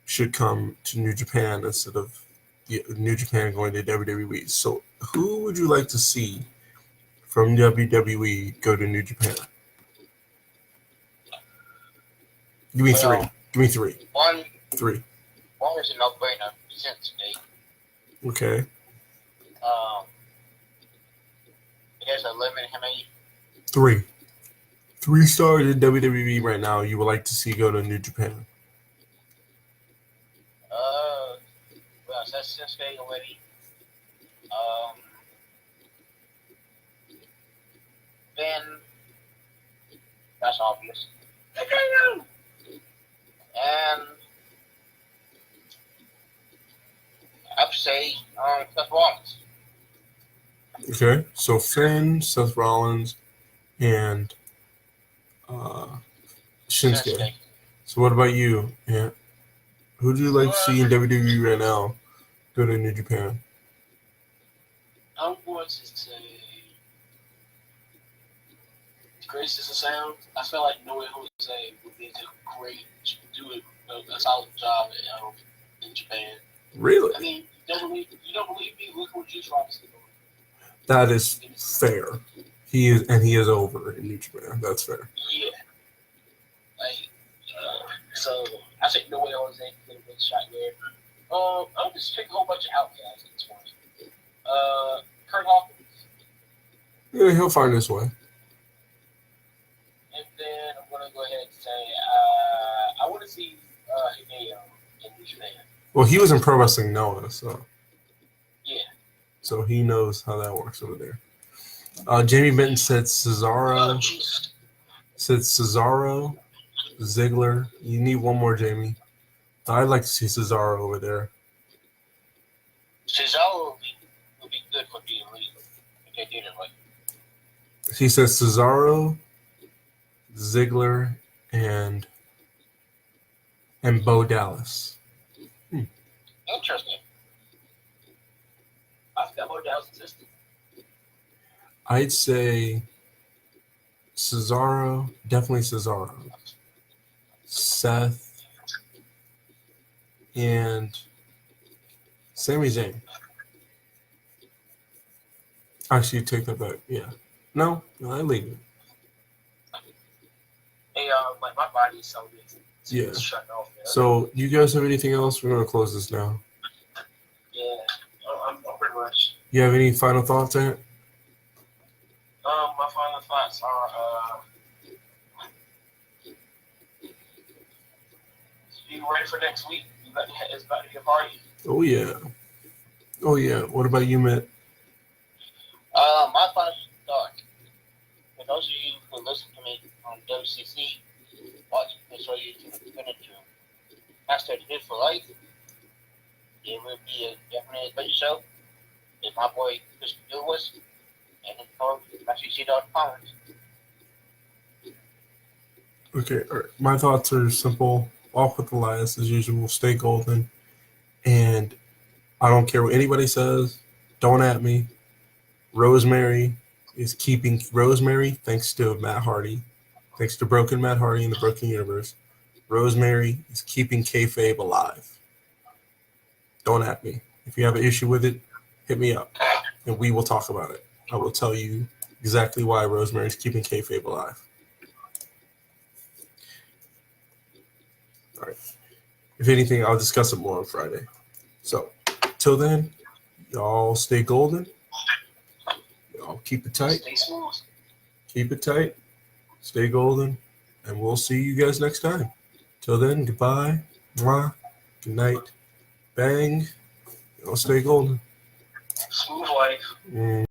S1: should come to New Japan instead of New Japan going to WWE. So who would you like to see from WWE go to New Japan? Give me three.
S3: One
S1: Three.
S3: One is a no-brainer since today.
S1: Okay.
S3: There's a limit how many.
S1: Three stars in WWE right now you would like to see go to New Japan.
S3: Well, that's Shinsuke already. Then that's obvious. And I'd say Seth Rollins.
S1: Okay, so Finn, Seth Rollins, and Shinsuke. So what about you, Ant? Who do you like to see in WWE right now go to New Japan?
S2: I'm going to say Gracious and Sound. I feel like Noah Jose would be do a solid job in Japan.
S1: Really?
S2: I mean, you don't believe me? Look what Juice Robinson doing.
S1: That is fair. He is over in New Japan. That's fair.
S2: Yeah. Like, so I think Noah Jose did a good shot there. I'm just picking a whole bunch of outcasts at this point. Kurt Hawkins.
S1: Yeah, he'll find his way.
S2: And then I'm going to go ahead and say, I want to see Hideo in New Japan.
S1: Well, he was in Pro Wrestling Noah, so
S2: Yeah.
S1: so he knows how that works over there. Jamie Benton said Cesaro. Said Cesaro, Ziggler. You need one more, Jamie. I'd like to see Cesaro over there.
S3: Cesaro would be good for the elite if they did it right.
S1: He says Cesaro, Ziggler, and Bo Dallas.
S3: Interesting.
S2: I forgot about Dallas' existed.
S1: I'd say Cesaro, definitely Cesaro. Seth and Sami Zayn. Actually, take that back. Yeah. No, I leave it.
S2: Hey, like my body is so busy.
S1: Yeah.
S2: It's shutting off. Man.
S1: So, you guys have anything else? We're going to close this now.
S2: Yeah, I'm pretty much.
S1: You have any final thoughts, Ant?
S2: My final thoughts are, be ready for next week. It's about to be a party.
S1: Oh, yeah. Oh, yeah. What about you, Matt?
S3: My final thought, for those of you who listen to me on WCC, watch this show you to Hashtag Hit for Life. It will be a definitely a great show. It's my boy Chris Lewis and his co WCC.com.
S1: Okay, all right. My thoughts are simple. Walk with Elias as usual. Stay golden. And I don't care what anybody says. Don't at me. Rosemary, thanks to Matt Hardy, thanks to Broken Matt Hardy in the Broken Universe, Rosemary is keeping kayfabe alive. Don't at me. If you have an issue with it, hit me up, and we will talk about it. I will tell you exactly why Rosemary is keeping kayfabe alive. All right. If anything, I'll discuss it more on Friday. So, till then, y'all stay golden. Y'all keep it tight.
S2: Stay smooth.
S1: Keep it tight. Stay golden. And we'll see you guys next time. Till then, goodbye. Mwah. Good night. Bang. Y'all stay golden.
S2: Smooth life.